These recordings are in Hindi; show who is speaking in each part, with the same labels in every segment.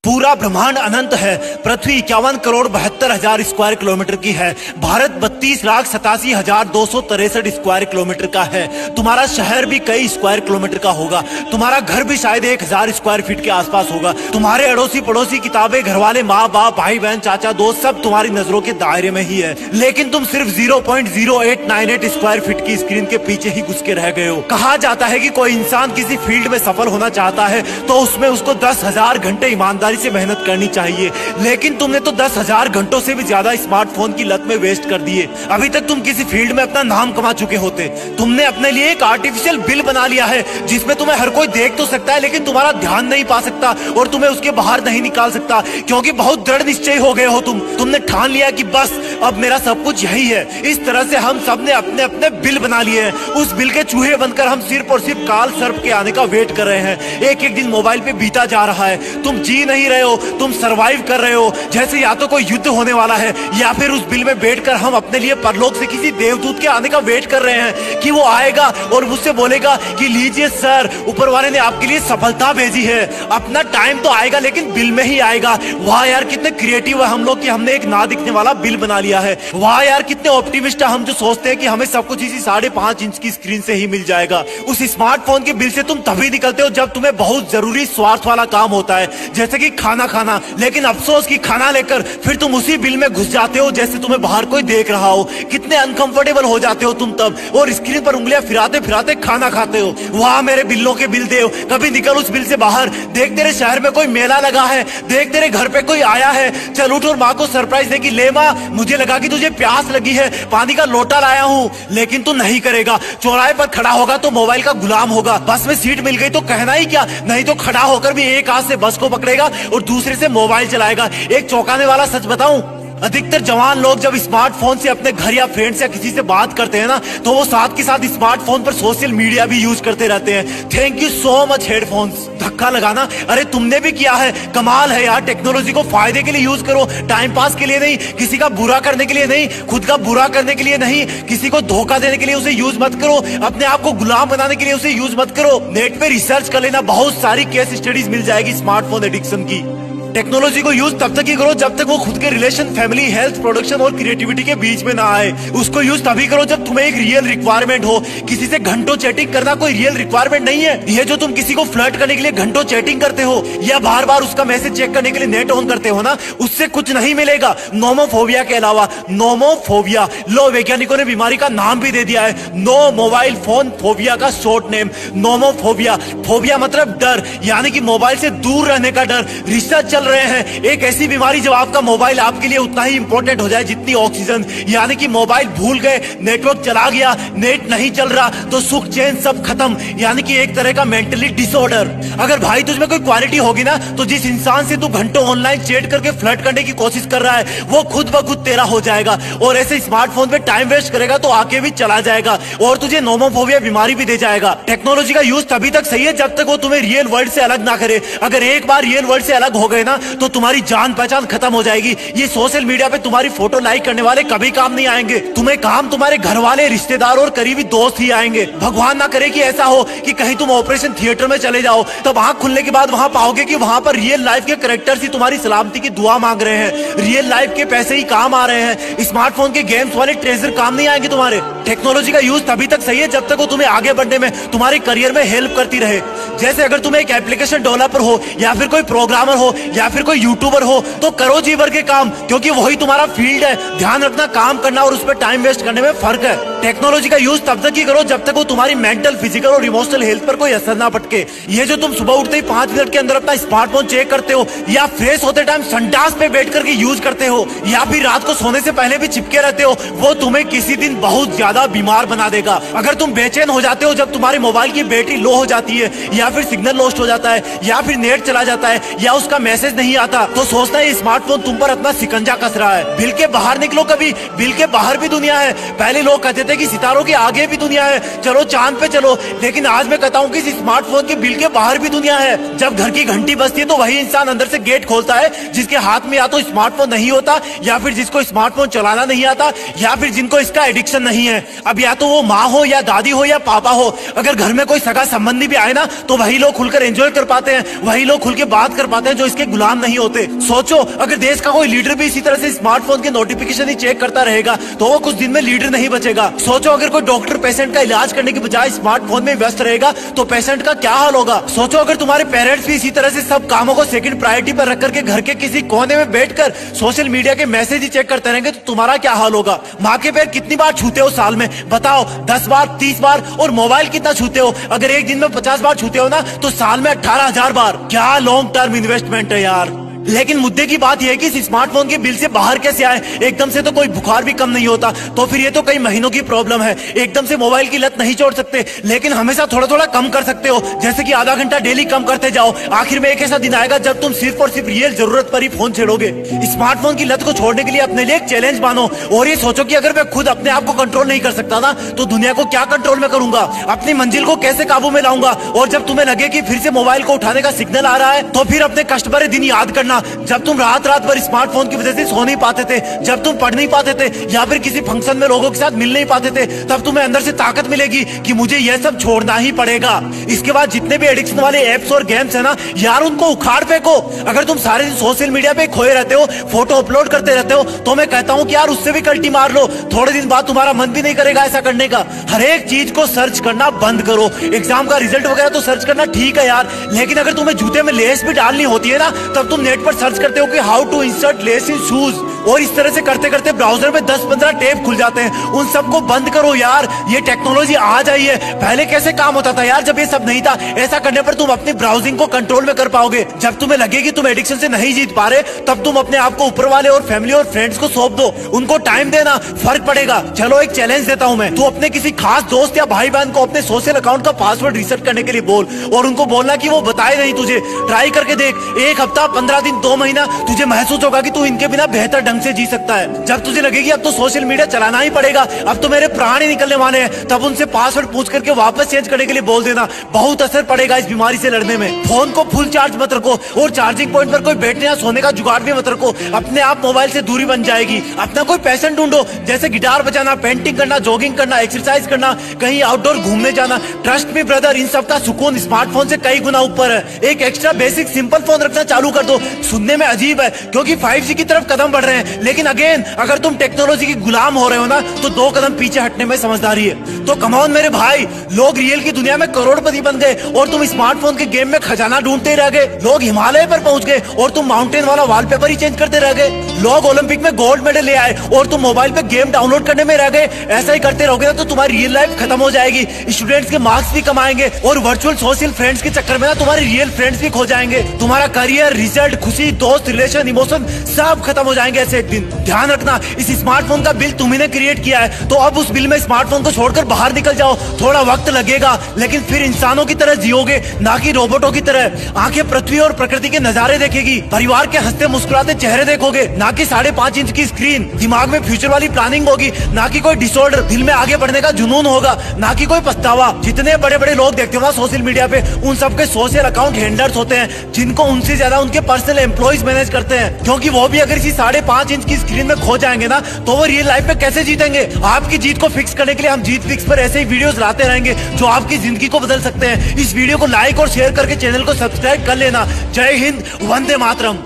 Speaker 1: पूरा ब्रह्मांड अनंत है। पृथ्वी 51,72,00,000 स्क्वायर किलोमीटर की है। भारत 32,87,263 स्क्वायर किलोमीटर का है। तुम्हारा शहर भी कई स्क्वायर किलोमीटर का होगा। तुम्हारा घर भी शायद 1,000 स्क्वायर फीट के आसपास होगा। तुम्हारे अड़ोसी पड़ोसी, किताबें, घर वाले, माँ बाप, भाई बहन, चाचा दोस्त सब तुम्हारी नजरों के दायरे में ही है। लेकिन तुम सिर्फ 0.0898 स्क्वायर फीट की स्क्रीन के पीछे ही घुस के रह गए हो। कहा जाता है कि कोई इंसान किसी फील्ड में सफल होना चाहता है तो उसमें उसको 10,000 घंटे ईमानदारी से मेहनत करनी चाहिए। लेकिन तुमने तो 10,000 घंटों से भी ज्यादा स्मार्टफोन की लत में वेस्ट कर दिए। अभी तक तुम किसी फील्ड में अपना नाम कमा चुके होते। तुमने अपने लिए एक आर्टिफिशियल बिल बना लिया है जिसमें तुम्हें हर कोई देख तो सकता है लेकिन तुम्हारा ध्यान नहीं पा सकता और तुम्हें उसके बाहर नहीं निकाल सकता, क्योंकि बहुत दृढ़ निश्चय हो गए हो तुमने ठान लिया कि बस अब मेरा सब कुछ यही है। इस तरह से हम सब ने अपने अपने बिल बना लिए हैं। उस बिल के चूहे बनकर हम सिर्फ और सिर्फ काल सर्प के आने का वेट कर रहे हैं। एक एक दिन मोबाइल पे बीता जा रहा है। तुम जी नहीं रहे हो, तुम सरवाइव कर रहे हो जैसे या तो कोई युद्ध होने वाला है या फिर उस बिल में बैठकर हम अपने लिए परलोक से किसी देवदूत के आने का वेट कर रहे हैं कि वो आएगा और मुझसे बोलेगा कि लीजिए सर, ऊपर वाले ने आपके लिए सफलता भेजी है। अपना टाइम तो आएगा लेकिन बिल में ही आएगा। वाह यार, कितने क्रिएटिव है हम लोग कि हमने एक ना दिखने वाला बिल बना लिया है। वाह यार, कितने ऑप्टिमिस्ट है हम जो सोचते हैं कि हमें सब कुछ इसी 5.5 इंच की स्क्रीन से ही मिल जाएगा। उस स्मार्टफोन के बिल से तुम तभी निकलते हो जब तुम्हें बहुत जरूरी स्वार्थ वाला काम होता है, जैसे कि खाना खाना। लेकिन अफसोस कि खाना लेकर फिर तुम उसी बिल में घुस जाते हो जैसे तुम्हें बाहर कोई देख रहा हो। कितने अनकंफर्टेबल हो जाते हो तुम तब, और स्क्रीन पर उंगलियां फिराते फिराते खाना खाते हो। वाह मेरे बिल्लों के बिल देव, कभी निकल उस बिल से बाहर। देख तेरे शहर में कोई मेला लगा है, देख तेरे घर पे कोई आया है, चल उठ और माँ को सरप्राइज दे कि ले माँ, मुझे लगा कि तुझे प्यास लगी है, पानी का लोटा लाया हूँ। लेकिन तू नहीं करेगा। चौराहे पर खड़ा होगा तो मोबाइल का गुलाम होगा। बस में सीट मिल गई तो कहना ही क्या, नहीं तो खड़ा होकर भी एक हाथ से बस को पकड़ेगा और दूसरे से मोबाइल चलाएगा। एक चौंकाने वाला सच बताऊं, अधिकतर जवान लोग जब स्मार्टफोन से अपने घर या फ्रेंड्स या किसी से बात करते हैं ना, तो वो साथ के साथ स्मार्टफोन पर सोशल मीडिया भी यूज करते रहते हैं। Thank you so much headphones. धक्का लगाना, अरे तुमने भी किया है। कमाल है यार, टेक्नोलॉजी को फायदे के लिए यूज करो, टाइम पास के लिए नहीं, किसी का बुरा करने के लिए नहीं, खुद का बुरा करने के लिए नहीं, किसी को धोखा देने के लिए उसे यूज मत करो, अपने आप को गुलाम बनाने के लिए उसे यूज मत करो। नेट पे रिसर्च कर लेना, बहुत सारी केस स्टडीज मिल जाएगी स्मार्टफोन एडिक्शन की। टेक्नोलॉजी को यूज तब तक ही करो जब तक वो खुद के रिलेशन, फैमिली, हेल्थ, प्रोडक्शन और क्रिएटिविटी के बीच में ना आए। उसको यूज तभी करो जब तुम्हें एक रियल रिक्वायरमेंट हो। किसी से घंटों चैटिंग करना कोई रियल रिक्वायरमेंट नहीं है। ये जो तुम किसी को फ्लर्ट करने के लिए घंटों चैटिंग करते हो या बार बार उसका मैसेज चेक करने के लिए नेट ऑन करते हो ना, उससे कुछ नहीं मिलेगा नोमोफोबिया के अलावा। नोमोफोबिया, लो वैज्ञानिकों ने बीमारी का नाम भी दे दिया है, नो मोबाइल फोन फोबिया का शॉर्ट नेम नोमोफोबिया। फोबिया मतलब डर, यानी कि मोबाइल से दूर रहने का डर। रिसर्च चल रहे हैं, एक ऐसी बीमारी जब आपका मोबाइल आपके लिए उतना ही इंपॉर्टेंट हो जाए जितनी ऑक्सीजन, यानी कि मोबाइल भूल गए, नेटवर्क चला गया, नेट नहीं चल रहा तो सुख चैन सब खत्म, यानी कि एक तरह का मेंटली डिसऑर्डर। अगर भाई तुझमें कोई क्वालिटी होगी ना, तो जिस इंसान से तू घंटों ऑनलाइन चैट करके फ्लर्ट करने की कोशिश कर रहा है वो खुद ब खुद तेरा हो जाएगा, और ऐसे स्मार्टफोन पे टाइम वेस्ट करेगा तो आके भी चला जाएगा और तुझे नोमोफोबिया बीमारी भी दे जाएगा। टेक्नोलॉजी का यूज तभी तक सही है जब तक वो तुम्हें रियल वर्ल्ड से अलग ना करे। अगर एक बार रियल वर्ल्ड से अलग हो गए ना तो तुम्हारी जान पहचान खत्म हो जाएगी। ये सोशल मीडिया पे तुम्हारी फोटो लाइक करने वाले कभी काम नहीं आएंगे। तुम्हें काम तुम्हारे घर वाले, रिश्तेदार और करीबी दोस्त ही आएंगे। भगवान ना करे कि ऐसा हो कि कहीं तुम ऑपरेशन थिएटर में चले जाओ, तब आंख खुलने के बाद वहां पाओगे कि वहां पर रियल लाइफ के कैरेक्टर्स ही तुम्हारी सलामती की दुआ मांग रहे हैं, रियल लाइफ के पैसे ही काम आ रहे हैं। स्मार्टफोन के गेम्स वाले ट्रेजर काम नहीं आएंगे तुम्हारे। टेक्नोलॉजी का यूज तभी तक सही है जब तक वो तुम्हें आगे बढ़ने में, तुम्हारे करियर में हेल्प करती रहे। जैसे अगर तुम एक एप्लीकेशन डेवलपर हो या फिर कोई प्रोग्रामर हो या फिर कोई यूट्यूबर हो तो करो जी भर के काम, क्योंकि वही तुम्हारा फील्ड है। ध्यान रखना, काम करना और उस पर टाइम वेस्ट करने में फर्क है। टेक्नोलॉजी का यूज तब तक ही करो जब तक वो तुम्हारी मेंटल, फिजिकल और इमोशनल हेल्थ पर कोई असर ना पटके। ये जो तुम सुबह उठते ही 5 मिनट के अंदर अपना स्मार्टफोन चेक करते हो, या फ्रेश होते टाइम संडास पे बैठ करके यूज करते हो, या फिर रात को सोने से पहले भी चिपके रहते हो, वो तुम्हें किसी दिन बहुत ज्यादा बीमार बना देगा। अगर तुम बेचैन हो जाते हो जब तुम्हारे मोबाइल की बैटरी लो हो जाती है, या फिर सिग्नल लॉस्ट हो जाता है, या फिर नेट चला जाता है, या उसका मैसेज नहीं आता, तो सोचना है स्मार्टफोन तुम पर अपना सिकंजा कस रहा है। बिल के बाहर निकलो, कभी बिल के बाहर भी दुनिया है। पहले लोग कहते थे कहते हैं कि सितारों के आगे भी दुनिया है, चलो चांद पे चलो, लेकिन आज मैं कहता हूँ कि इस स्मार्टफोन के बिल के बाहर भी दुनिया है। जब घर की घंटी बजती है तो वही इंसान अंदर से गेट खोलता है जिसके हाथ में या तो स्मार्टफोन नहीं होता, या फिर जिसको स्मार्टफोन चलाना नहीं आता, या फिर जिनको इसका एडिक्शन नहीं है। अब या तो वो माँ हो या दादी हो या पापा हो, अगर घर में कोई सगा संबंधी भी आए ना तो वही लोग खुलकर एंजॉय कर पाते हैं, वही लोग खुल के बात कर पाते हैं जो इसके गुलाम नहीं होते। सोचो अगर देश का कोई लीडर भी इसी तरह से स्मार्टफोन के नोटिफिकेशन ही चेक करता रहेगा तो वो कुछ दिन में लीडर नहीं बचेगा। सोचो अगर कोई डॉक्टर पेशेंट का इलाज करने की बजाय स्मार्टफोन में व्यस्त रहेगा तो पेशेंट का क्या हाल होगा। सोचो अगर तुम्हारे पेरेंट्स भी इसी तरह से सब कामों को सेकंड प्रायोरिटी पर रख करके घर के किसी कोने में बैठकर सोशल मीडिया के मैसेज ही चेक करते रहेंगे तो तुम्हारा क्या हाल होगा। माँ के पैर कितनी बार छूते हो साल में, बताओ 10 बार 30 बार, और मोबाइल कितना छूते हो, अगर एक दिन में 50 बार छूते हो ना तो साल में 18,000 बार। क्या लॉन्ग टर्म इन्वेस्टमेंट है यार। लेकिन मुद्दे की बात यह है कि इस स्मार्टफोन के बिल से बाहर कैसे आए। एकदम से तो कोई बुखार भी कम नहीं होता, तो फिर ये तो कई महीनों की प्रॉब्लम है। एकदम से मोबाइल की लत नहीं छोड़ सकते, लेकिन हमेशा थोड़ा थोड़ा कम कर सकते हो, जैसे कि आधा घंटा डेली कम करते जाओ। आखिर में एक ऐसा दिन आएगा जब तुम सिर्फ और सिर्फ रियल जरूरत पर ही फोन छेड़ोगे। स्मार्टफोन की लत को छोड़ने के लिए अपने लिए एक चैलेंज मानो और ये सोचो कि अगर मैं खुद अपने आप को कंट्रोल नहीं कर सकता ना तो दुनिया को क्या कंट्रोल में करूंगा, अपनी मंजिल को कैसे काबू में लाऊंगा। और जब तुम्हें लगे कि फिर से मोबाइल को उठाने का सिग्नल आ रहा है तो फिर अपने कष्ट भरे दिन याद करना जब तुम रात भर स्मार्टफोन की वजह से सो नहीं पाते थे, जब तुम पढ़ नहीं पाते थे या फिर किसी फंक्शन में लोगों के साथ मिल नहीं पाते थे। तब तुम्हें अंदर से ताकत मिलेगी कि मुझे यह सब छोड़ना ही पड़ेगा। इसके बाद जितने भी एडिक्शन वाले एप्स और गेम्स है ना यार, उनको उखाड़ फेंको। अगर तुम सारे दिन सोशल मीडिया पे खोए रहते हो, फोटो अपलोड करते रहते हो, तो मैं कहता हूँ कि यार उससे भी कल्टी मार लो। थोड़े दिन बाद तुम्हारा मन भी नहीं करेगा ऐसा करने का। हर एक चीज को सर्च करना बंद करो। एग्जाम का रिजल्ट वगैरह तो सर्च करना ठीक है यार, लेकिन अगर तुम्हें जूते में लेस भी डालनी होती है ना तब तुम नेट पर सर्च करते हो कि how to insert lace in shoes, और इस तरह से करते करते ब्राउजर में 10-15 टैब खुल जाते हैं। उन सबको बंद करो यार, ये टेक्नोलॉजी आ जाई है। पहले कैसे काम होता था यार जब ये सब नहीं था। ऐसा करने पर तुम अपनी ब्राउजिंग को कंट्रोल में कर पाओगे। जब तुम्हें लगे कि तुम एडिक्शन से नहीं जीत पा रहे तब तुम अपने आप को ऊपर वाले और फैमिली और फ्रेंड्स को सौंप दो, उनको टाइम देना, फर्क पड़ेगा। चलो एक चैलेंज देता हूं मैं, तू अपने किसी खास दोस्त या भाई बहन को अपने सोशल अकाउंट का पासवर्ड रिसेट करने के लिए बोल और उनको बोलना कि वो बताए नहीं तुझे। ट्राई करके देख, 1 हफ्ता, 15 दिन, 2 महीना, तुझे महसूस होगा कि तू इनके बिना बेहतर ढंग से जी सकता है। जब तुझे लगेगी अब तो सोशल मीडिया चलाना ही पड़ेगा, अब तो मेरे प्राण ही निकलने वाले हैं, तब उनसे पासवर्ड पूछ करके वापस चेंज करने के लिए बोल देना। बहुत असर पड़ेगा इस बीमारी से लड़ने में। फोन को फुल चार्ज मत रखो और चार्जिंग पॉइंट पर कोई बैठने या सोने का जुगाड़ भी मत रखो। अपने आप मोबाइल से दूरी बन जाएगी। अपना कोई पैशन ढूंढो, जैसे गिटार बजाना, पेंटिंग करना, जॉगिंग करना, एक्सरसाइज करना, कहीं आउटडोर घूमने जाना। ट्रस्ट मी ब्रदर, इन सब का सुकून स्मार्टफोन से कई गुना ऊपर है। एक एक्स्ट्रा बेसिक सिंपल फोन रखना चालू कर दो। सुनने में अजीब है क्योंकि 5G की तरफ कदम बढ़ रहे हैं, लेकिन अगेन अगर तुम टेक्नोलॉजी की गुलाम हो रहे हो ना तो 2 कदम पीछे हटने में समझदारी है। तो कमॉन मेरे भाई, लोग रियल की दुनिया में करोड़पति बन गए और तुम स्मार्टफोन के गेम में खजाना ढूंढते रह गए। लोग हिमालय पर पहुंच गए और तुम माउंटेन वाला वॉलपेपर ही चेंज करते रह गए। लोग ओलंपिक में गोल्ड मेडल ले आए और तुम मोबाइल पे गेम डाउनलोड करने में रह गए। ऐसा ही करते रहोगे ना तो तुम्हारी रियल लाइफ खत्म हो जाएगी। स्टूडेंट्स के मार्क्स भी कम आएंगे और वर्चुअल सोशल फ्रेंड्स के चक्कर में ना तुम्हारे रियल फ्रेंड्स भी खो जाएंगे। तुम्हारा करियर, रिजल्ट, खुशी, दोस्त, रिलेशन, इमोशन सब खत्म हो जाएंगे ऐसे एक दिन। ध्यान रखना, इस स्मार्टफोन का बिल तुम्ही ने क्रिएट किया है, तो अब उस बिल में स्मार्टफोन को छोड़कर बाहर निकल जाओ। थोड़ा वक्त लगेगा लेकिन फिर इंसानों की तरह जियोगे, ना कि रोबोटों की तरह। आंखें पृथ्वी और प्रकृति के नजारे देखेगी, परिवार के हंसते मुस्कुराते चेहरे देखोगे, ना कि 5.5 इंच की स्क्रीन। दिमाग में फ्यूचर वाली प्लानिंग होगी, ना कि कोई डिसऑर्डर। दिल में आगे बढ़ने का जुनून होगा, ना कि कोई पछतावा। जितने बड़े बड़े लोग देखते हो ना सोशल मीडिया पे, उन सबके सोशल अकाउंट हैंडलर्स होते हैं, जिनको उनसे ज्यादा उनके पर्सनल एम्प्लॉइज मैनेज करते हैं। क्योंकि वो भी अगर इसी 5.5 इंच की स्क्रीन में खो जाएंगे ना तो वो रियल लाइफ में कैसे जीतेंगे। आपकी जीत को फिक्स करने के लिए हम जीत फिक्स पर ऐसे ही वीडियोस लाते रहेंगे जो आपकी जिंदगी को बदल सकते हैं। इस वीडियो को लाइक और शेयर करके चैनल को सब्सक्राइब कर लेना। जय हिंद, वंदे मातरम।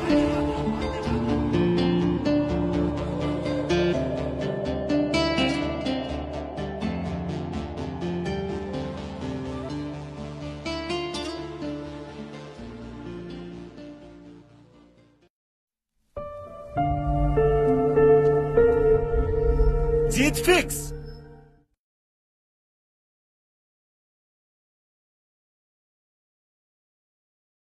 Speaker 1: जीत फिक्स।